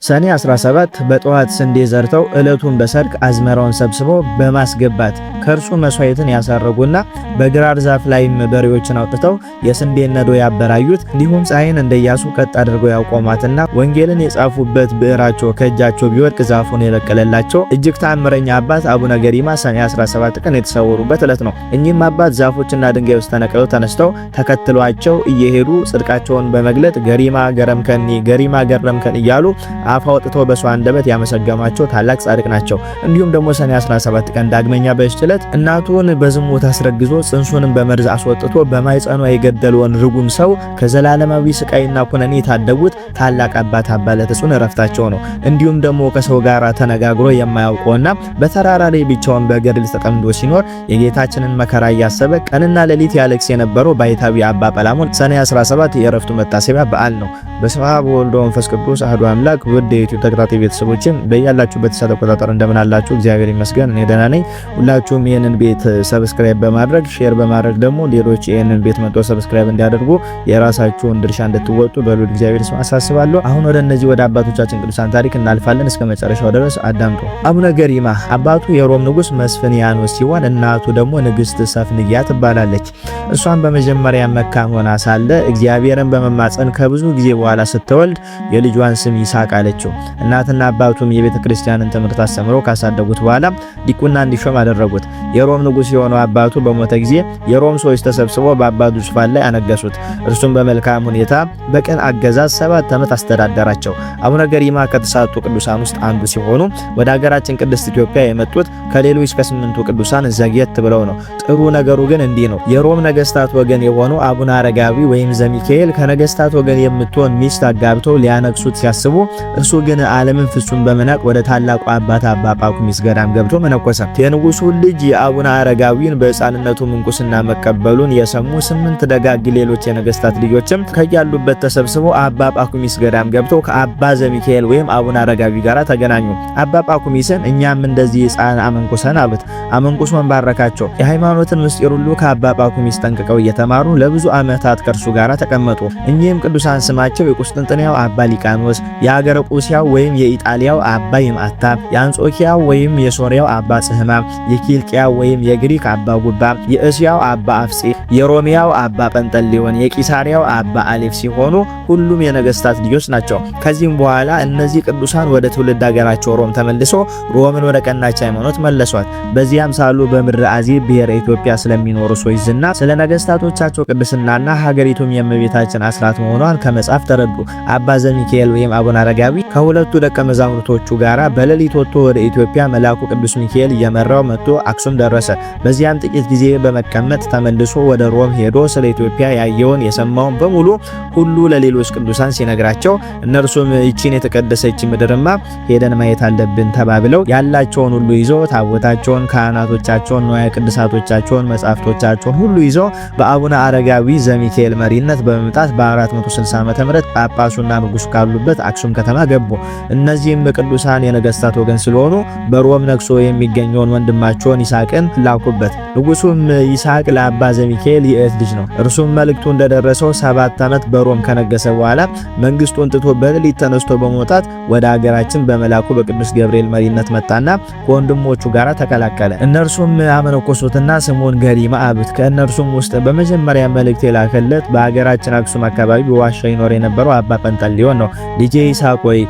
ሰኔ 17 በጠዋት ስንዴ ዘርተው ዕለቱን በሰርክ አዝመራውን ሰብስበው በማስገባት ከእርሱ መስዋዕትን ያሳረጉና በግራር ዛፍ ላይም በሬዎችን አውጥተው የስንዴ ነዶ ያበራዩት እንዲሁም ፀሐይን እንደያሱ ቀጥ አድርገው ያቆሟትና ወንጌልን የጻፉበት ብዕራቸው ከእጃቸው ቢወድቅ ዛፉን የለቀለላቸው እጅግ ተአምረኛ አባት አቡነ ገሪማ ሰኔ 17 ቀን የተሰወሩበት ዕለት ነው። እኚህም አባት ዛፎችና ድንጋዮች ተነቅለው ተነስተው ተከትሏቸው እየሄዱ ጽድቃቸውን በመግለጥ ገሪማ ገረምከኒ ገሪማ ገረምከን እያሉ አፍ አውጥተው በሰው አንደበት ያመሰገኗቸው ታላቅ ጻድቅ ናቸው። እንዲሁም ደግሞ ሰኔ 17 ቀን ዳግመኛ በዚች ዕለት እናቱን በዝሙት አስረግዞ ጽንሱንም በመርዝ አስወጥቶ በማይጸኗ የገደለውን ርጉም ሰው ከዘላለማዊ ስቃይና ኩነኔ የታደጉት ታላቅ አባት አባ ለትጹን ዕረፍታቸው ነው። እንዲሁም ደግሞ ከሰው ጋር ተነጋግሮ የማያውቀውና በተራራ ላይ ብቻውን በገድል ተጠምዶ ሲኖር የጌታችንን መከራ እያሰበ ቀንና ሌሊት ያለቅስ የነበረው ባይታዊ አባ ጰላሞን ሰኔ 17 የዕረፍቱ መታሰቢያ በዓል ነው። በስመ አብ ወወልድ ወመንፈስ ቅዱስ አሐዱ አምላክ። ውድ የዩቲዩብ ተከታታይ ቤተሰቦችን በያላችሁበት ሰዓት አቆጣጠር እንደምን አላችሁ? እግዚአብሔር ይመስገን እኔ ደህና ነኝ። ሁላችሁም ይሄንን ቤት ሰብስክራይብ በማድረግ ሼር በማድረግ ደግሞ ሌሎች ይሄንን ቤት መጥተው ሰብስክራይብ እንዲያደርጉ የራሳችሁን ድርሻ እንድትወጡ በሉል እግዚአብሔር ስም አሳስባለሁ። አሁን ወደ እነዚህ ወደ አባቶቻችን ቅዱሳን ታሪክ እናልፋለን። እስከ መጨረሻው ድረስ አዳምጡ። አቡነ ገሪማ አባቱ የሮም ንጉስ መስፍንያኖስ ሲሆን እናቱ ደግሞ ንግስት ሰፍንያ ትባላለች። እሷን በመጀመሪያ መካን ሆና ሳለ እግዚአብሔርን በመማጸን ከብዙ ጊዜ በኋላ ስትወልድ የልጇን ስም ይስሐቅ አለችው። እናትና አባቱም የቤተ ክርስቲያንን ትምህርት አስተምረው ካሳደጉት በኋላ ዲቁና እንዲሾም አደረጉት። የሮም ንጉስ የሆነው አባቱ በሞተ ጊዜ የሮም ሰዎች ተሰብስበው በአባቱ ዙፋን ላይ አነገሱት። እርሱም በመልካም ሁኔታ በቅን አገዛዝ 7 ዓመት አስተዳደራቸው። አቡነ ገሪማ ከተሳቱ ቅዱሳን ውስጥ አንዱ ሲሆኑ ወደ ሀገራችን ቅድስት ኢትዮጵያ የመጡት ከሌሎች ከ8ቱ ቅዱሳን ዘግየት ብለው ነው። ጥሩ ነገሩ ግን እንዲህ ነው። የሮም ነገስታት ወገን የሆኑ አቡነ አረጋዊ ወይም ዘሚካኤል ከነገስታት ወገን የምትሆን ሚስት አጋብተው ሊያነግሱት ሲያስቡ እርሱ ግን ዓለምን ፍጹም በመናቅ ወደ ታላቁ አባት አባ ጳኩሚስ ገዳም ገብቶ መነኮሰ። የንጉሱ ልጅ የአቡነ አረጋዊን በሕፃንነቱ ምንኩስና መቀበሉን የሰሙ 8 ደጋግ ሌሎች የነገስታት ልጆችም ከያሉበት ተሰብስበው አባ ጳኩሚስ ገዳም ገብተው ከአባ ዘሚካኤል ወይም አቡነ አረጋዊ ጋር ተገናኙ። አባ ጳኩሚስን እኛም እንደዚህ ሕፃን አመንኩሰን አሉት። አመንኩሶን ባረካቸው። የሃይማኖትን ምስጢር ሁሉ ከአባ ጳኩሚስ ጠንቅቀው እየተማሩ ለብዙ ዓመታት ከእርሱ ጋር ተቀመጡ። እኚህም ቅዱሳን ስማቸው የቁስጥንጥንያው አባ ሊቃኖስ፣ የሀገረ ቁሲያው ወይም የኢጣሊያው አባ ይምአታ፣ የአንጾኪያው ወይም የሶሪያው አባ ጽህማ፣ የኪልቅያው ወይም የግሪክ አባ ጉባ፣ የእስያው አባ አፍጼ፣ የሮሚያው አባ ጰንጠሌዎን፣ የቂሳሪያው አባ አሌፍ ሲሆኑ ሁሉም የነገስታት ልጆች ናቸው። ከዚህም በኋላ እነዚህ ቅዱሳን ወደ ትውልድ ሀገራቸው ሮም ተመልሶ ሮምን ወደ ቀናች ሃይማኖት መለሷት። በዚያም ሳሉ በምድረ አዜብ ብሔረ ኢትዮጵያ ስለሚኖሩ ሰዎች ዝና ስለ ነገስታቶቻቸው ቅድስናና ሀገሪቱም የእመቤታችን አስራት መሆኗን ከመጽሐፍ ተረዱ። አባ ዘሚካኤል ወይም አቡነ አረጋዊ ከሁለቱ ደቀ መዛሙርቶቹ ጋራ በሌሊት ወጥቶ ወደ ኢትዮጵያ መልአኩ ቅዱስ ሚካኤል እየመራው መጥቶ አክሱም ደረሰ። በዚያም ጥቂት ጊዜ በመቀመጥ ተመልሶ ወደ ሮም ሄዶ ስለ ኢትዮጵያ ያየውን የሰማውን በሙሉ ሁሉ ለሌሎች ቅዱሳን ሲነግራቸው እነርሱም ይቺን የተቀደሰች ምድርማ ሄደን ማየት አለብን ተባብለው ያላቸውን ሁሉ ይዘው ታቦታቸውን፣ ካህናቶቻቸውን፣ ንዋየ ቅድሳቶቻቸውን፣ መጻሕፍቶቻቸውን ሁሉ ይዘው በአቡነ አረጋዊ ዘሚካኤል መሪነት በመምጣት በ460 ዓመተ ምህረት ጳጳሱና ንጉሱ ካሉበት አክሱም ከተማ ገቡ። እነዚህም ቅዱሳን የነገስታት ወገን ስለሆኑ በሮም ነግሶ የሚገኘውን ወንድማቸውን ይስሐቅን ላኩበት። ንጉሱም ይስሐቅ ለአባ ዘሚካኤል የእህት ልጅ ነው። እርሱም መልእክቱ እንደደረሰው 7 ዓመት በሮም ከነገሰ በኋላ መንግስቱን ጥቶ በሌሊት ተነስቶ በመውጣት ወደ ሀገራችን በመላኩ በቅዱስ ገብርኤል መሪነት መጣና ከወንድሞቹ ጋር ተቀላቀለ። እነርሱም አመነኮሱትና ስሙን ገሪማ አሉት። ከእነርሱም ውስጥ በመጀመሪያ መልእክት የላከለት በሀገራችን አክሱም አካባቢ በዋሻ ይኖር የነበረው አባ ጰንጠሌዎን ነው። ልጄ ይስሐቅ ሆይ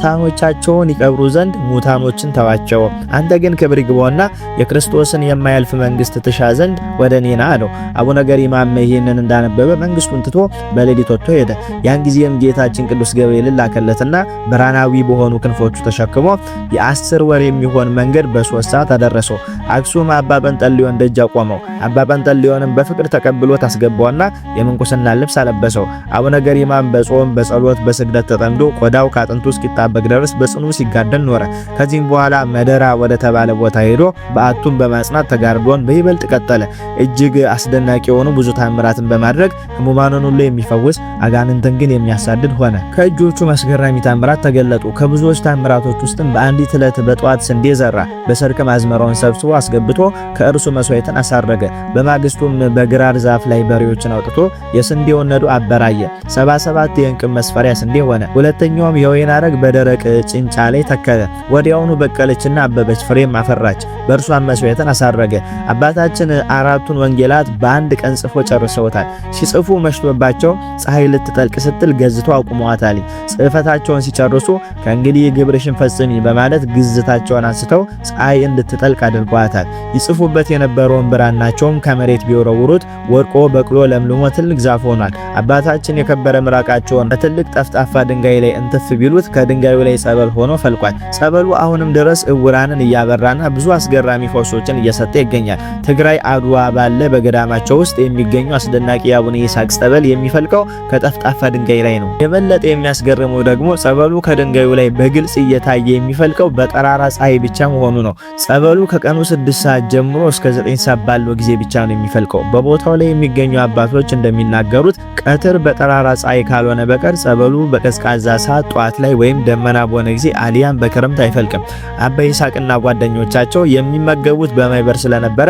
ሙታኖቻቸውን ይቀብሩ ዘንድ ሙታኖችን ተዋቸው፣ አንተ ግን ክብር ይግባውና የክርስቶስን የማያልፍ መንግስት ትሻ ዘንድ ወደ እኔ ና አለው። አቡነ ገሪማም ይህንን እንዳነበበ መንግስቱን ትቶ በሌሊት ወጥቶ ሄደ። ያን ጊዜም ጌታችን ቅዱስ ገብርኤልን ላከለትና ብርሃናዊ በሆኑ ክንፎቹ ተሸክሞ የ10 ወር የሚሆን መንገድ በ3 ሰዓት አደረሰው። አክሱም አባ ጰንጠሌዎን ደጅ አቆመው። አባ ጰንጠሌዎንም በፍቅር ተቀብሎት አስገባውና የምንኩስና ልብስ አለበሰው። አቡነ ገሪማም በጾም በጸሎት በስግደት ተጠምዶ ቆዳው ካጥንቱ እስኪጣበቅ ድረስ በጽኑ ሲጋደል ኖረ። ከዚህም በኋላ መደራ ወደ ተባለ ቦታ ሄዶ በአቱም በማጽናት ተጋድሎን በይበልጥ ቀጠለ። እጅግ አስደናቂ የሆኑ ብዙ ታምራትን በማድረግ ሕሙማንን ሁሉ የሚፈውስ አጋንንትን ግን የሚያሳድድ ሆነ። ከእጆቹ አስገራሚ ታምራት ተገለጡ። ከብዙዎች ታምራቶች ውስጥም በአንዲት ዕለት በጠዋት ስንዴ ዘራ። በሰርክም አዝመራውን ሰብስቦ አስገብቶ ከእርሱ መስዋዕትን አሳረገ። በማግስቱም በግራር ዛፍ ላይ በሬዎችን አውጥቶ የስንዴውን ነዶ አበራየ። 77 የእንቅብ መስፈሪያ ስንዴ ሆነ። ሁለተኛውም የወይን በማድረግ በደረቅ ጭንጫ ላይ ተከለ። ወዲያውኑ በቀለችና አበበች፣ ፍሬም አፈራች። በእርሷም መስዋዕትን አሳረገ። አባታችን አራቱን ወንጌላት በአንድ ቀን ጽፎ ጨርሰውታል። ሲጽፉ መሽቶባቸው ፀሐይ ልትጠልቅ ስትል ገዝቶ አቁመዋታል። ጽሕፈታቸውን ሲጨርሱ ከእንግዲህ ግብርሽን ፈጽሚ በማለት ግዝታቸውን አንስተው ፀሐይ እንድትጠልቅ አድርገዋታል። ይጽፉበት የነበረውን ብራናቸውም ከመሬት ቢወረውሩት ወድቆ በቅሎ ለምልሞ ትልቅ ዛፍ ሆኗል። አባታችን የከበረ ምራቃቸውን በትልቅ ጠፍጣፋ ድንጋይ ላይ እንትፍ ቢሉት ከድንጋዩ ላይ ጸበል ሆኖ ፈልቋል። ጸበሉ አሁንም ድረስ እውራንን እያበራና ብዙ አስገራሚ ፈውሶችን እየሰጠ ይገኛል። ትግራይ አድዋ ባለ በገዳማቸው ውስጥ የሚገኙ አስደናቂ የአቡነ ይስሐቅ ጸበል የሚፈልቀው ከጠፍጣፋ ድንጋይ ላይ ነው። የበለጠ የሚያስገርመው ደግሞ ጸበሉ ከድንጋዩ ላይ በግልጽ እየታየ የሚፈልቀው በጠራራ ፀሐይ ብቻ መሆኑ ነው። ጸበሉ ከቀኑ 6 ሰዓት ጀምሮ እስከ 9 ሰዓት ባለው ጊዜ ብቻ ነው የሚፈልቀው። በቦታው ላይ የሚገኙ አባቶች እንደሚናገሩት ቀትር በጠራራ ፀሐይ ካልሆነ በቀር ጸበሉ በቀዝቃዛ ሰዓት ጧት ላይ ወይም ደመና በሆነ ጊዜ አሊያም በክረምት አይፈልቅም። አባ ይስሐቅና ጓደኞቻቸው የሚመገቡት በማይበር ስለነበረ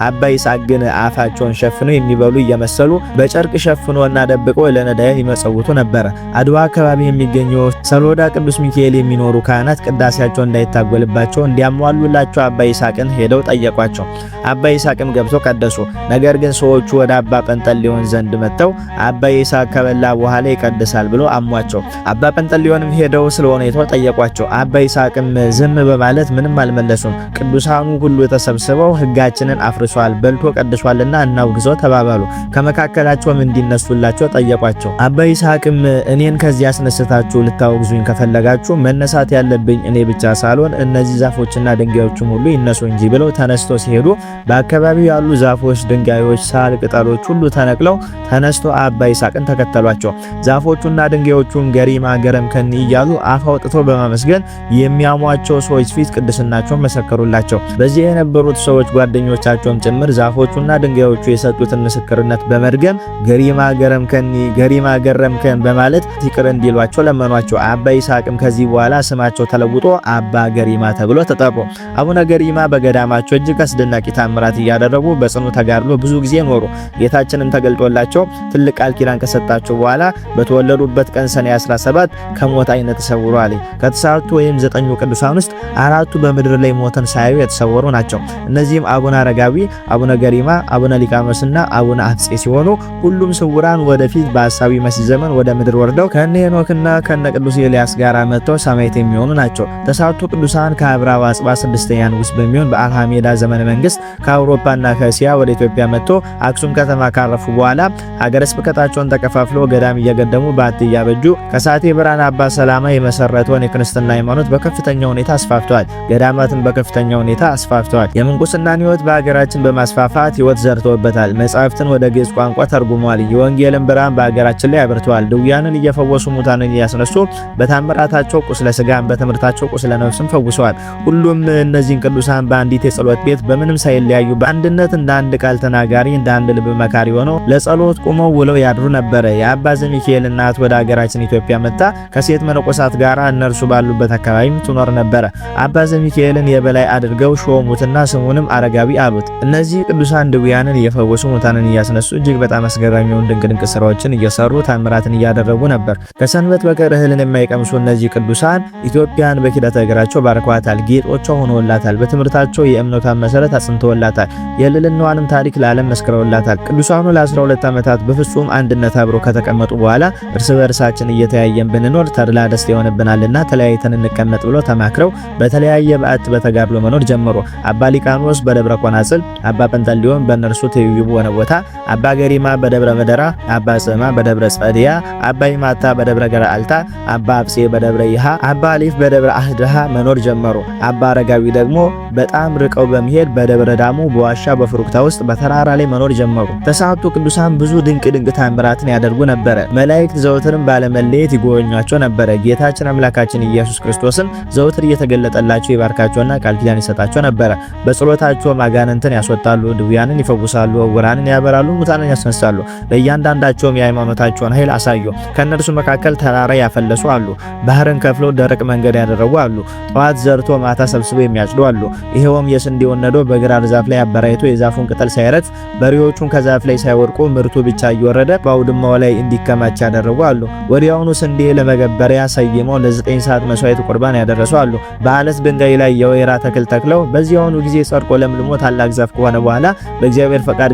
አባ ይስሐቅ ግን አፋቸውን ሸፍነው የሚበሉ እየመሰሉ በጨርቅ ሸፍኖና ደብቆ ለነዳያን ይመጸውቱ ነበር። አድዋ አካባቢ የሚገኙ ሰሎዳ ቅዱስ ሚካኤል የሚኖሩ ካህናት ቅዳሴያቸው እንዳይታጎልባቸው እንዲያሟሉላቸው አባ ይስሐቅን ሄደው ጠየቋቸው። አባ ይስሐቅም ገብተው ቀደሱ። ነገር ግን ሰዎቹ ወደ አባ ጰንጠሌዎን ዘንድ መጥተው አባ ይስሐቅ ከበላ በኋላ ይቀድሳል ብሎ አሟቸው። አባ ጰንጠሌዎንም ሄደው ስለሆነ ጠየቋቸው። አባ ይስሐቅም ዝም በማለት ምንም አልመለሱም። ቅዱሳኑ ሁሉ ተሰብስበው ሕጋችንን አፍርሷል፣ በልቶ ቀድሷልና እናውግዘው ተባባሉ። ከመካከላቸውም እንዲነሱላቸው ጠየቋቸው። አባ ይስሐቅም እኔን ከዚህ አስነስታችሁ ልታወግዙኝ ከፈለጋችሁ መነሳት ያለብኝ እኔ ብቻ ሳልሆን እነዚህ ዛፎችና ድንጋዮችም ሁሉ ይነሱ እንጂ ብለው ተነስቶ ሲሄዱ በአካባቢው ያሉ ዛፎች፣ ድንጋዮች፣ ሳር፣ ቅጠሎች ሁሉ ተነቅለው ተነስቶ አባ ይስሐቅን ተከተሏቸው። ዛፎቹና ድንጋዮቹን ገሪማ ገረም ከኒ እያሉ አፍ አውጥተው በማመስገን የሚያሟቸው ሰዎች ፊት ቅድስናቸውን መሰከሩላቸው። በዚህ የነበሩት ሰዎች ጓደኞቻቸውም ጭምር ዛፎቹና ድንጋዮቹ የሰጡትን ምስክርነት በመድገም ገሪማ ገረምከኒ፣ ገሪማ ገረምከን በማለት ይቅር እንዲሏቸው ለመኗቸው። አባ ይስሐቅም ከዚህ በኋላ ስማቸው ተለውጦ አባ ገሪማ ተብሎ ተጠሩ። አቡነ ገሪማ በገዳማቸው እጅግ አስደናቂ ታምራት እያደረጉ በጽኑ ተጋድሎ ብዙ ጊዜ ኖሩ። ጌታችንም ተገልጦላቸው ትልቅ ቃል ኪዳን ከሰጣቸው በኋላ በተወለዱበት ቀን ሰኔ 17 ከሞት አይነት ተሰውሯል። ከተሳቱ ወይም 9 ቅዱሳን ውስጥ 4ቱ በምድር ላይ ሞተን ሳያዩ የተሰወሩ ናቸው። እነዚህም አቡነ አረጋዊ፣ አቡነ ገሪማ፣ አቡነ ሊቃኖስና አቡነ አፍጼ ሲሆኑ ሁሉም ስውራን ወደፊት በሐሳዊ መሲህ ዘመን ወደ ምድር ወርደው ከነ ሄኖክና ከነ ቅዱስ ኤልያስ ጋር መጥተው ሰማዕት የሚሆኑ ናቸው። ተሳቱ ቅዱሳን ከአብርሃ ወአጽብሃ 6ኛ ንጉስ በሚሆን በአልሐሜዳ ዘመነ መንግስት ከአውሮፓና ከእስያ ወደ ኢትዮጵያ መጥቶ አክሱም ከተማ ካረፉ በኋላ ሀገረ ስብከታቸውን ተከፋፍለው ገዳም እየገደሙ በዓት እያበጁ ከሳቴ ብርሃን አባ ሰላማ የመሰረተውን የክርስትና ሃይማኖት በከፍተኛ ሁኔታ አስፋፍተዋል። ገዳማትን በከፍተኛ ሁኔታ አስፋፍተዋል። የምንኩስናን ሕይወት በሀገራችን በማስፋፋት ሕይወት ዘርተውበታል። መጻሕፍትን ወደ ግዕዝ ቋንቋ ተርጉመዋል። የወንጌልን ብርሃን በሀገራችን ላይ አብርተዋል። ድውያንን እየፈወሱ ሙታንን እያስነሱ በታምራታቸው ቁስለ ሥጋን በትምህርታቸው ቁስለ ነፍስን ፈውሰዋል። ሁሉም እነዚህን ቅዱሳን በአንዲት የጸሎት ቤት በምንም ሳይለያዩ በአንድነት እንደ አንድ ቃል ተናጋሪ እንደ አንድ ልብ መካሪ ሆነው ለጸሎት ቆመው ውለው ያድሩ ነበር። የአባ ዘሚካኤል እናት ወደ ሀገራችን ኢትዮጵያ መጣ ከሴት መነኮሳት ጋር እነርሱ ባሉበት አካባቢ ትኖር ነበር። አባ ዘሚካኤልን የበላይ አድርገው ሾሙትና ስሙንም አረጋዊ አሉት። እነዚህ ቅዱሳን ድውያንን እየፈወሱ ሙታንን እያስነሱ እጅግ በጣም አስገራሚውን ድንቅ ድንቅ ስራዎችን እየሰሩ ታምራትን እያደረጉ ነበር። ከሰንበት በቀር እህልን የማይቀምሱ እነዚህ ቅዱሳን ኢትዮጵያን በኪደተ እግራቸው ባርከዋታል። ጌጦቿ ሆነውላታል። በትምህርታቸው የእምነቷን መሰረት አጽንተውላታል። የልዕልናዋንም ታሪክ ለዓለም መስክረውላታል። ቅዱሳኑ ለ12 ዓመታት በፍጹም አንድነት አብረው ከተቀመጡ በኋላ እርስ በእርሳችን እየተያየን ብንኖር ተድላ ደስታ ይሆንብናልና ተለያይተን እንቀመጥ ብለው ተማክረው በተለያየ በዓት በተጋድሎ መኖር ጀመሩ። አባ ሊቃኖስ በደብረ ቆናጽል፣ አባ ጰንጠሌዎን በእነርሱ ትይዩ በሆነ ቦታ፣ አባ ገሪማ በደብረ መደራ፣ አባ ጽማ በደብረ ጸድያ፣ አባ ይማታ በደብረ ገረአልታ፣ አባ አፍጼ በደብረ ይሃ፣ አባ አሊፍ በደብረ አህድሃ መኖር ጀመሩ። አባ አረጋዊ ደግሞ በጣም ርቀው በመሄድ በደብረ ዳሙ በዋሻ በፍሩክታ ውስጥ በተራራ ላይ መኖር ጀመሩ። ተሳቱ ቅዱሳን ብዙ ድንቅ ድንቅ ታምራትን ያደርጉ ነበረ። መላእክት ዘውትርም ባለመለየት ይጎበኟቸው ነበረ። ጌታችን አምላካችን ኢየሱስ ክርስቶስም ዘውትር እየተገለጠላቸው ይባርካቸውና ቃል ኪዳን ይሰጣቸው ነበረ። በጸሎታቸው አጋንንትን ያስወጣሉ፣ ድውያንን ይፈውሳሉ፣ ዕውራንን ያበራሉ፣ ሙታንን ያስነሳሉ። ለእያንዳንዳቸውም የሃይማኖታቸውን ኃይል አሳዩ። ከእነርሱ መካከል ተራራ ያፈለሱ አሉ፣ ባህርን ከፍለው ደረቅ መንገድ ያደረጉ አሉ፣ ጠዋት ዘርቶ ማታ ሰብስበው የሚያጭዱ አሉ። ይሄውም የስንዴውን ነዶ በግራር ዛፍ ላይ አበራይቶ የዛፉን ቅጠል ሳይረግፍ በሬዎቹን ከዛፍ ላይ ሳይወድቁ ምርቱ ብቻ እየወረደ በአውድማው ላይ እንዲከማች ያደረጉ አሉ። ወዲያውኑ ስንዴ ለመገበሪያ ሰይመው ለ9 ሰዓት መስዋዕት ቁርባን ያደረሱ አሉ። በአለት ድንጋይ ላይ የወይራ ተክል ተክለው በዚያውኑ ጊዜ ጸድቆ ለምልሞ ታላቅ ዛፍ ከሆነ በኋላ በእግዚአብሔር ፈቃድ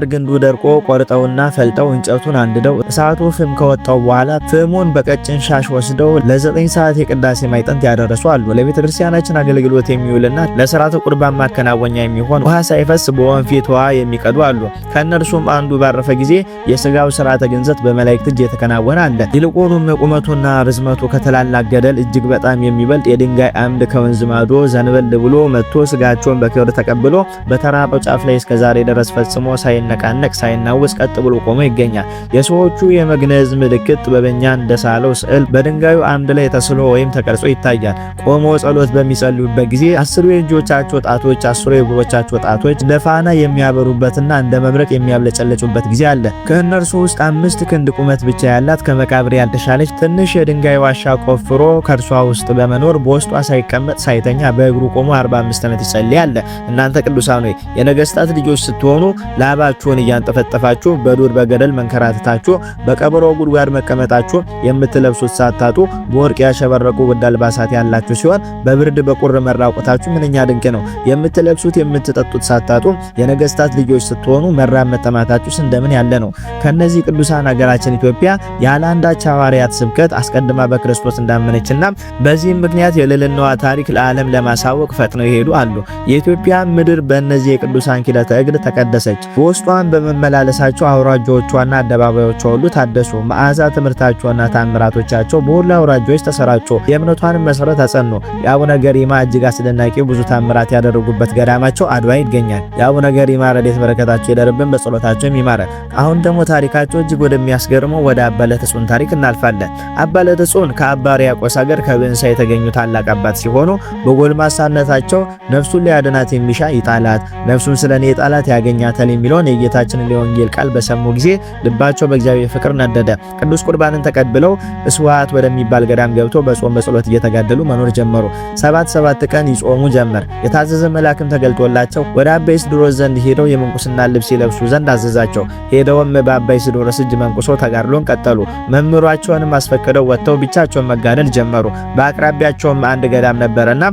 ግንዱ ደርቆ ቆርጠውና ፈልጠው እንጨቱን አንድደው እሳቱ ፍም ከወጣው በኋላ ፍሙን በቀጭን ሻሽ ወስደው ለ9 ሰዓት የቅዳሴ ማይጠንት ያደረሱ አሉ። ለቤተ ክርስቲያናችን አገልግሎት የሚውልና ለሥርዓተ ቁርባን ማከናወኛ የሚሆን ውሃ ሳይፈስ በወንፊት ውሃ የሚቀዱ አሉ። ከእነርሱም አንዱ ባረፈ ጊዜ የሥጋው ሥርዓተ ግንዘት በመላእክት እጅ የተከናወነ አለ። ይልቁንም ቁመቱና ርዝመቱ ከትላላቅ ገደል እጅግ በጣም የሚበልጥ የድንጋይ አምድ ከወንዝ ማዶ ዘንበል ብሎ መጥቶ ሥጋቸውን በክብር ተቀብሎ በተራራው ጫፍ ላይ እስከ ዛሬ ድረስ ፈጽሞ ሳይነቃነቅ ሳይናወጽ ቀጥ ብሎ ቆሞ ይገኛል። የሰዎቹ የመግነዝ ምልክት ጥበበኛ እንደሳለው ስዕል በድንጋዩ አምድ ላይ ተስሎ ወይም ተቀርጾ ይታያል። ቆሞ ጸሎት በሚጸልዩበት ጊዜ 10 የእጆቻቸው ጣቶች 10 የእግሮቻቸው ጣቶች እንደ ፋና የሚያበሩበትና እንደ መብረቅ የሚያብለጨለጩበት ጊዜ አለ። ከእነርሱ ውስጥ 5 ክንድ ቁመት ብቻ ያላት ከመቃብር ያልተሻለች ትንሽ የድንጋይ ዋሻ ቆፍሮ ከእርሷ ውስጥ በመኖር በውስጧ ሳይቀመጥ ሳይተኛ በእግሩ ቆሞ 45 ዓመት ይጸልያል። እናንተ ቅዱሳን ሆይ የነገስታት ልጆች ስትሆኑ ላባችሁን እያንጠፈጠፋችሁ በዱር በገደል መንከራተታችሁ በቀበሮ ጉድጓድ መቀመጣችሁ የምትለብሱት ሳታጡ በወርቅ ያሸበረቁ ውድ አልባሳት ያላችሁ ሲሆን በብርድ በቁር መራቆታችሁ ምንኛ ድንቅ ነው። የምትለብሱት የምትጠጡት ሳታጡ የነገስታት ልጆች ስትሆኑ መራብ መጠማታችሁስ እንደምን ያለ ነው። ከነዚህ ቅዱሳን ሀገራችን ኢትዮጵያ ያለ አንዳች ሐዋርያት ስብከት አስቀድማ በክርስቶስ እንዳመነችና በዚህም ምክንያት የልዕልናዋ ታሪክ ለዓለም ለማሳወቅ ፈጥነው ይሄዱ አሉ። የኢትዮጵያ ምድር በእነዚህ የቅዱሳን ኪደተ እግር ተቀደሰች። በውስጧን በመመላለሳቸው አውራጃዎቿና አደባባዮቿ ሁሉ ታደሱ። መዓዛ ትምህርታቸውና ታምራቶቻቸው በሁሉ አውራጃዎች ተሰራጩ። የእምነቷንም መሰረት አጸኑ። የአቡነ ገሪማ እጅግ አስደናቂ ብዙ ታምራት ያደረጉበት ገዳማቸው አድዋ ይገኛል። የአቡነ ገሪማ ረድኤት በረከታቸው ይደርብን፣ በጸሎታቸው ይማረን። አሁን ደግሞ ታሪካቸው እጅግ ወደሚያስገርመው ወደ አባ ለተጾን ታሪክ እናልፋለን። አባ ለተጾን ከአባ ሕርያቆስ ሀገር ከብንሳ የተገኙ ታላቅ አባት ሲሆኑ በጎልማሳነታቸው ነፍሱን ሊያድናት የሚሻ ይጣላት፣ ነፍሱን ስለኔ ይጣላት ያገኛታል የሚለውን የጌታችንን የወንጌል ቃል በሰሙ ጊዜ ልባቸው በእግዚአብሔር ፍቅር ነደደ። ቅዱስ ቁርባንን ተቀብለው እስዋዕት ወደሚባል ገዳም ገብተው በጾም በጸሎት እየተጋደሉ መኖር ጀመሩ። 7 ቀን ይጾሙ ጀመር። የታዘዘ መልአክም ተገልጦላቸው ወደ አባ ይስድሮስ ዘንድ ሄደው የምንኩስና ልብስ ይለብሱ ዘንድ አዘዛቸው። ሄደውም በአባ ይስድሮስ እጅ መንኩሶ ተጋድሎን ቀጠሉ። መምህሯቸውንም አስፈቅደው ወጥተው ብቻቸውን መጋደል ጀመሩ። በአቅራቢያቸውም አንድ ገዳም ነበረና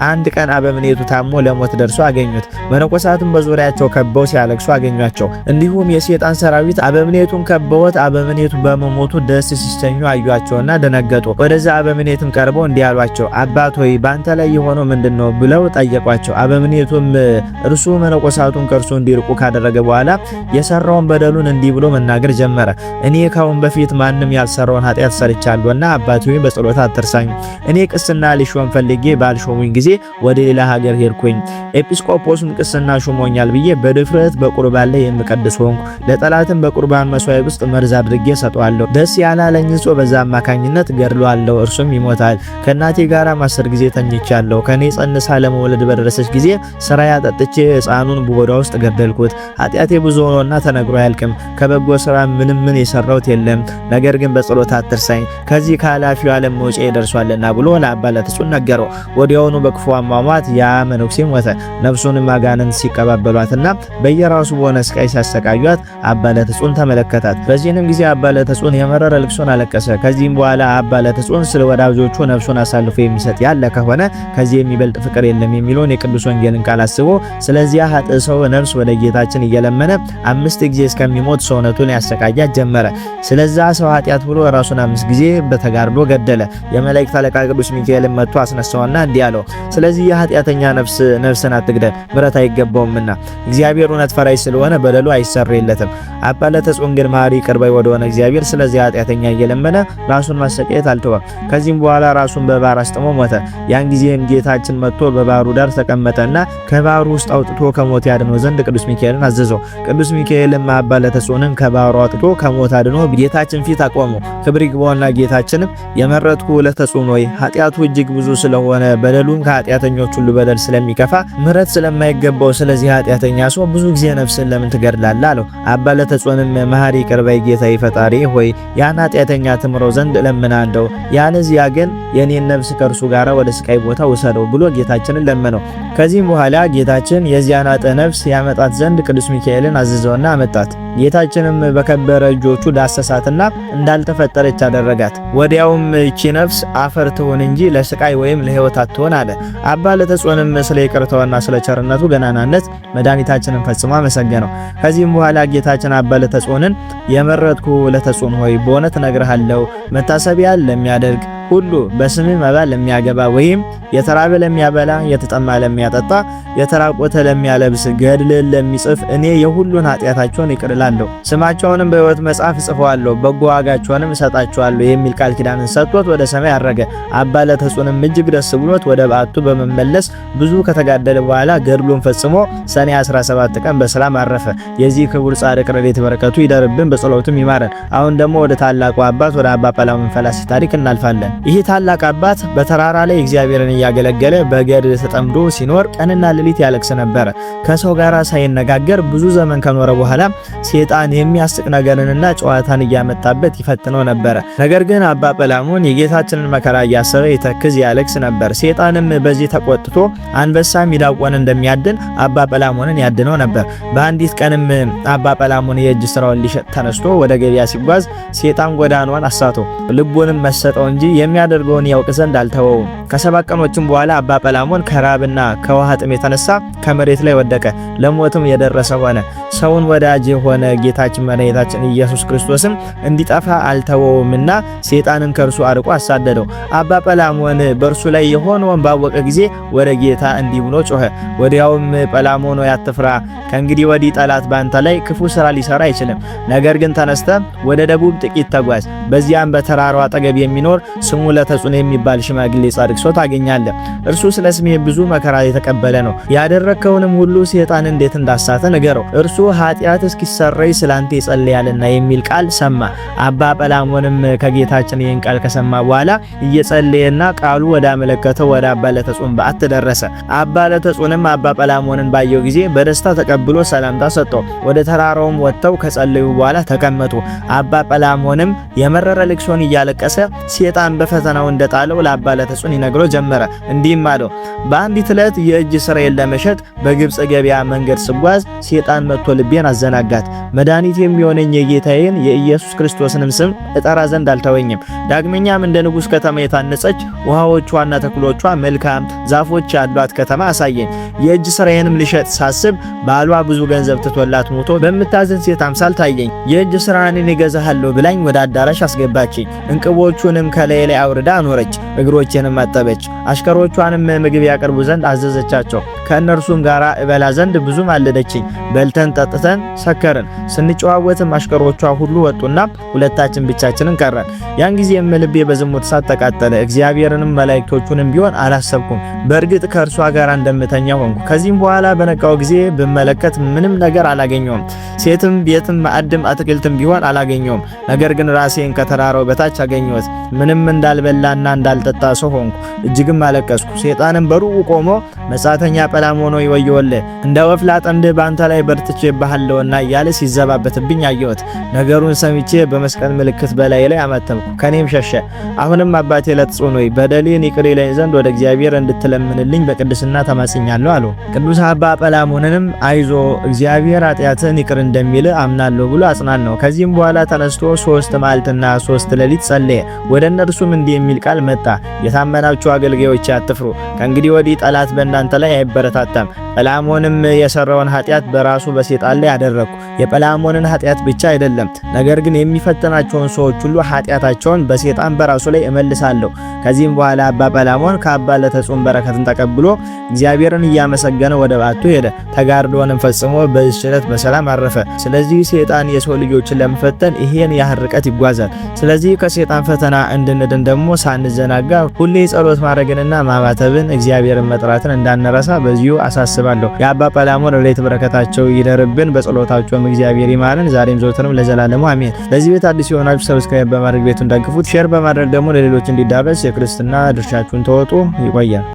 አንድ ቀን አበምኔቱ ታሞ ለሞት ደርሶ አገኙት። መነኮሳቱም በዙሪያቸው ከበው ሲያለቅሱ አገኟቸው። እንዲሁም የሰይጣን ሰራዊት አበምኔቱን ከበውት አበምኔቱ በመሞቱ ደስ ሲሰኙ አዩአቸውና ደነገጡ። ወደዛ አበምኔትም ቀርበው እንዲህ አሏቸው፣ አባት ሆይ ባንተ ላይ የሆነው ምንድነው ብለው ጠየቋቸው። አበምኔቱም እርሱ መነኮሳቱን ከእርሱ እንዲርቁ ካደረገ በኋላ የሰራውን በደሉን እንዲህ ብሎ መናገር ጀመረ። እኔ ካሁን በፊት ማንም ያልሰራውን ኃጢአት ሰርቻለሁና አባት ሆይ በጸሎት አትርሳኝ። እኔ ቅስና ልሾም ፈልጌ ባልሾሙኝ ጊዜ ወደ ሌላ ሀገር ሄድኩኝ። ኤጲስቆጶስም ቅስና ሾሞኛል ብዬ በድፍረት በቁርባን ላይ የምቀድስ ሆንኩ። ለጠላትም በቁርባን መስዋዕት ውስጥ መርዝ አድርጌ ሰጠዋለሁ። ደስ ያላለኝ ሰው በዛ አማካኝነት ገድሏለሁ፣ እርሱም ይሞታል። ከእናቴ ጋር 10 ጊዜ ተኝቻለሁ። ከኔ ጸንሳ ለመውለድ በደረሰች ጊዜ ስራ ያጠጥቼ ሕፃኑን በሆዷ ውስጥ ገደልኩት። ኃጢአቴ ብዙ ሆኖና ተነግሮ አያልቅም። ከበጎ ስራ ምን የሰራሁት የለም። ነገር ግን በጸሎት አትርሳኝ፣ ከዚህ ከኃላፊው ዓለም መውጫ ይደርሷልና ብሎ ለአባ ለተጾን ነገረው። ወዲያውኑ በክፉ አሟሟት ያ መነኩሴ ሞተ። ነፍሱንም አጋንንት ሲቀባበሏትና በየራሱ በሆነ ስቃይ ሲያሰቃዩት አባ ለተጾን ተመለከታት። በዚህንም ጊዜ አባ ለተጾን የመረረ ልቅሶን አለቀሰ። ከዚህም በኋላ አባ ለተጾን ስለ ወዳጆቹ ነፍሱን አሳልፎ የሚሰጥ ያለ ከሆነ ከዚህ የሚበልጥ ፍቅር የለም የሚለውን የቅዱስ ወንጌልን ቃል አስቦ ስለዚያ ኃጥእ ሰው ነፍስ ወደ ጌታችን እየለመነ 5 ጊዜ እስከሚሞት ሰውነቱን ያሰቃያት ጀመረ። ስለዛ ሰው ኃጢአት ብሎ ራሱን 5 ጊዜ በተጋድሎ ገደለ። የመላእክት አለቃ ቅዱስ ሚካኤልን መጥቶ አስነሳውና እንዲህ አለው፣ ስለዚህ የኃጢአተኛ ነፍስን አትግደል፣ ምሕረት አይገባውምና እግዚአብሔር እውነት ፈራጅ ስለሆነ በደሉ አይሰረይለትም። አባ ለተጾን ግን መሐሪ ይቅር ባይ ወደሆነ እግዚአብሔር ስለዚህ ኃጢአተኛ እየለመነ ራሱን ማሰቃየት አልተወም። ከዚህም በኋላ ራሱን በባህር አስጥሞ ሞተ። ያን ጊዜም ጌታችን መጥቶ በባህሩ ዳር ተቀመጠና ከባህሩ ውስጥ አውጥቶ ከሞት ያድነው ዘንድ ቅዱስ ሚካኤልን አዘዘው። ቅዱስ ሚካኤልም አባ ለተጾንን ከባህሩ አውጥቶ ከሞት አድኖ ጌታችን ፊት አቆመው። ክብር ይግባውና ጌታችንም የመረጥኩ ለተጾን ሆይ ኃጢአቱ እጅግ ብዙ ስለሆነ በደሉም ከኃጢአተኞች ሁሉ በደል ስለሚከፋ ምሕረት ስለማይገባው ስለዚህ ኃጢአተኛ ሰው ብዙ ጊዜ ነፍስን ለምን ትገድላለህ አለው። አባ ለተጾንም መሐሪ ይቅር ባይ ጌታዬ ፈጣሪ ሆይ ያን ኃጢአተኛ ትምረው ዘንድ እለምናለሁ፣ ያለዚያ ግን የኔን ነፍስ ከእርሱ ጋር ወደ ስቃይ ቦታ ውሰደው ብሎ ጌታችንን ለመነው። ከዚህም በኋላ ጌታችን የዚያን ኃጥእ ነፍስ ያመጣት ዘንድ ቅዱስ ሚካኤልን አዘዘውና አመጣት። ጌታችንም በከበረ እጆቹ ዳሰሳትና እንዳልተፈጠረች አደረጋት። ወዲያውም እቺ ነፍስ አፈር ትሆን እንጂ ለስቃይ ወይም ለሕይወት አትሆን አለ። አባ ለተጾንም ስለ ይቅርታውና ስለ ቸርነቱ ገናናነት መድኃኒታችንን ፈጽሞ አመሰገነው። ከዚህም በኋላ ጌታችን አባ ለተጾንን የመረጥኩ ለተጾን ሆይ በእውነት እነግርሃለሁ መታሰቢያ ለሚያደርግ ሁሉ በስምህ መባ ለሚያገባ ወይም የተራበ ለሚያበላ፣ የተጠማ ለሚያጠጣ፣ የተራቆተ ለሚያለብስ፣ ገድልን ለሚጽፍ እኔ የሁሉን ኃጢአታቸውን ይቅር እላለሁ፣ ስማቸውንም በሕይወት መጽሐፍ እጽፈዋለሁ፣ በጎ ዋጋቸውንም እሰጣቸዋለሁ የሚል ቃል ኪዳንን ሰጥቶት ወደ ሰማይ አረገ። አባ ለተጾንም እጅግ ደስ ብሎት ወደ በዓቱ በመመለስ ብዙ ከተጋደለ በኋላ ገድሉን ፈጽሞ ሰኔ 17 ቀን በሰላም አረፈ። የዚህ ክቡር ጻድቅ ረድኤት በረከቱ ይደርብን፣ በጸሎቱም ይማረን። አሁን ደግሞ ወደ ታላቁ አባት ወደ አባ ጰላሞን ፈላሲ ታሪክ እናልፋለን። ይህ ታላቅ አባት በተራራ ላይ እግዚአብሔርን እያገለገለ በገድል ተጠምዶ ሲኖር ቀንና ሌሊት ያለቅስ ነበር። ከሰው ጋር ሳይነጋገር ብዙ ዘመን ከኖረ በኋላ ሴጣን የሚያስቅ ነገርንና ጨዋታን እያመጣበት ይፈትነው ነበር። ነገር ግን አባ ጰላሞን የጌታችንን መከራ እያሰበ ይተክዝ ያለቅስ ነበር። ሴጣንም በዚህ ተቆጥቶ አንበሳ ሚዳቆን እንደሚያድን አባ ጰላሞንን ያድነው ነበር። በአንዲት ቀንም አባ ጰላሞን የእጅ ስራውን ሊሸጥ ተነስቶ ወደ ገበያ ሲጓዝ ሴጣን ጎዳናውን አሳተው፣ ልቡንም መሰጠው እንጂ የሚያደርገውን ያውቅ ዘንድ አልተወውም። ከሰባት ቀኖችም በኋላ አባ ጰላሞን ከራብና ከውሃ ጥም የተነሳ ከመሬት ላይ ወደቀ፣ ለሞትም የደረሰ ሆነ። ሰውን ወዳጅ የሆነ ጌታችን መድኃኒታችን ኢየሱስ ክርስቶስም እንዲጠፋ አልተወውምና ሴጣንን ከእርሱ አርቆ አሳደደው። አባ ጰላሞን በእርሱ ላይ የሆነውን ባወቀ ጊዜ ወደ ጌታ እንዲህ ብሎ ጮኸ። ወዲያውም ጰላሞን ሆይ አትፍራ፣ ከእንግዲህ ወዲህ ጠላት ባንተ ላይ ክፉ ስራ ሊሰራ አይችልም። ነገር ግን ተነስተ ወደ ደቡብ ጥቂት ተጓዝ፣ በዚያም በተራራው አጠገብ የሚኖር ስሙ ለተጾን የሚባል ሽማግሌ ጻድቅ ሰው ታገኛለህ። እርሱ ስለ ስሜ ብዙ መከራ የተቀበለ ነው። ያደረከውንም ሁሉ ሴጣን እንዴት እንዳሳተ ንገረው፣ እርሱ ኃጢአት እስኪሰረይ ስላንተ ይጸልያልና የሚል ቃል ሰማ። አባ ጰላሞንም ከጌታችን ይህን ቃል ከሰማ በኋላ እየጸለየና ቃሉ ወደ አመለከተው ወደ አባ ለተጾን በዓት ደረሰ። አባ ለተጾንም አባ ጰላሞንን ባየው ጊዜ በደስታ ተቀብሎ ሰላምታ ሰጠው። ወደ ተራራውም ወጥተው ከጸለዩ በኋላ ተቀመጡ። አባ ጰላሞንም የመረረ ልቅሶን እያለቀሰ ሴጣን በፈተናው እንደጣለው ለአባ ለተጾን ይነግረው ጀመረ። እንዲህም አለው፣ በአንዲት ዕለት የእጅ ስራዬን ለመሸጥ በግብጽ ገበያ መንገድ ስጓዝ ሴጣን መጥቶ ልቤን አዘናጋት። መድኃኒት የሚሆነኝ የጌታዬን የኢየሱስ ክርስቶስንም ስም እጠራ ዘንድ አልተወኝም። ዳግመኛም እንደ ንጉሥ ከተማ የታነጸች ውሃዎቿና ተክሎቿ መልካም ዛፎች ያሏት ከተማ አሳየኝ። የእጅ ስራዬንም ልሸጥ ሳስብ ባሏ ብዙ ገንዘብ ትቶላት ሞቶ በምታዝን ሴት አምሳል ታየኝ። የእጅ ስራዬን እገዛሃለሁ ብላኝ ወደ አዳራሽ አስገባችኝ። እንቅቦቹንም ከላይ ላይ አውርዳ አኖረች፣ እግሮቼንም አጠበች። አሽከሮቿንም ምግብ ያቀርቡ ዘንድ አዘዘቻቸው። ከእነርሱም ጋር እበላ ዘንድ ብዙ ማለደችኝ። በልተን ጠጥተን ሰከርን። ስንጨዋወትም አሽከሮቿ ሁሉ ወጡና ሁለታችን ብቻችንን ቀረን። ያን ጊዜም ልቤ በዝሙት እሳት ተቃጠለ። እግዚአብሔርንም መላእክቶቹንም ቢሆን አላሰብኩም። በእርግጥ ከእርሷ ጋር እንደምተኛ ሆንኩ። ከዚህም በኋላ በነቃው ጊዜ ብመለከት ምንም ነገር አላገኘውም። ሴትም ቤትም ማዕድም አትክልትም ቢሆን አላገኘውም። ነገር ግን ራሴን ከተራራው በታች አገኘሁት። ምንም እንዳልበላና እንዳልጠጣ ሰው ሆንኩ። እጅግም አለቀስኩ። ሴጣንም በሩቁ ቆሞ መጻተኛ ጰላሞን ሆይ ወዮልህ፣ እንደ ወፍ ላጠምድህ በአንተ ላይ በርትቼብሃለሁና እያለ ሲዘባበትብኝ አየሁት። ነገሩን ሰምቼ በመስቀል ምልክት በላይ ላይ አማተምኩ፣ ከኔም ሸሸ። አሁንም አባቴ ለተጾን ሆይ በደሌን ይቅር ይለኝ ዘንድ ወደ እግዚአብሔር እንድትለምንልኝ በቅድስና ተማጽኛለሁ አለው። ቅዱስ አባ ጰላሞንንም አይዞ እግዚአብሔር ኃጢአትን ይቅር እንደሚል አምናለሁ ብሎ አጽናናው። ከዚህም በኋላ ተነስቶ 3 መዓልትና 3 ሌሊት ጸለየ። ወደ እነርሱም እንዲህ የሚል ቃል መጣ። የታመናችሁ አገልጋዮች አትፍሩ፣ ከእንግዲህ ወዲህ ጠላት በእናንተ ላይ አይበረታታም። ጰላሞንም የሰራውን ኃጢአት በራሱ በሴጣን ላይ አደረኩ። የጰላሞንን ኃጢአት ብቻ አይደለም፣ ነገር ግን የሚፈተናቸውን ሰዎች ሁሉ ኃጢአታቸውን በሴጣን በራሱ ላይ እመልሳለሁ። ከዚህም በኋላ አባ ጰላሞን ከአባ ለተጾን በረከትን ተቀብሎ እግዚአብሔርን እያመሰገነ ወደ በዓቱ ሄደ። ተጋድሎንም ፈጽሞ በዚህች ዕለት በሰላም አረፈ። ስለዚህ ሴጣን የሰው ልጆችን ለመፈተን ይሄን ያህል ርቀት ይጓዛል። ስለዚህ ከሴጣን ፈተና እንድንድን ደግሞ ሳንዘናጋ ሁሌ ጸሎት ማድረግንና ማማተብን እግዚአብሔርን መጥራትን እንዳንረሳ በዚሁ አሳስባለሁ። የአባ ጰላሞን ረድኤት በረከታቸው ይደርብን፣ በጸሎታቸውም እግዚአብሔር ይማረን ዛሬም ዘወትርም ለዘላለሙ አሜን። ለዚህ ቤት አዲስ የሆናችሁ ሰብስክራይብ በማድረግ ቤቱን ደግፉት። ሼር በማድረግ ደግሞ ለሌሎች እንዲዳረስ የክርስትና ድርሻችሁን ተወጡ። ይቆያል።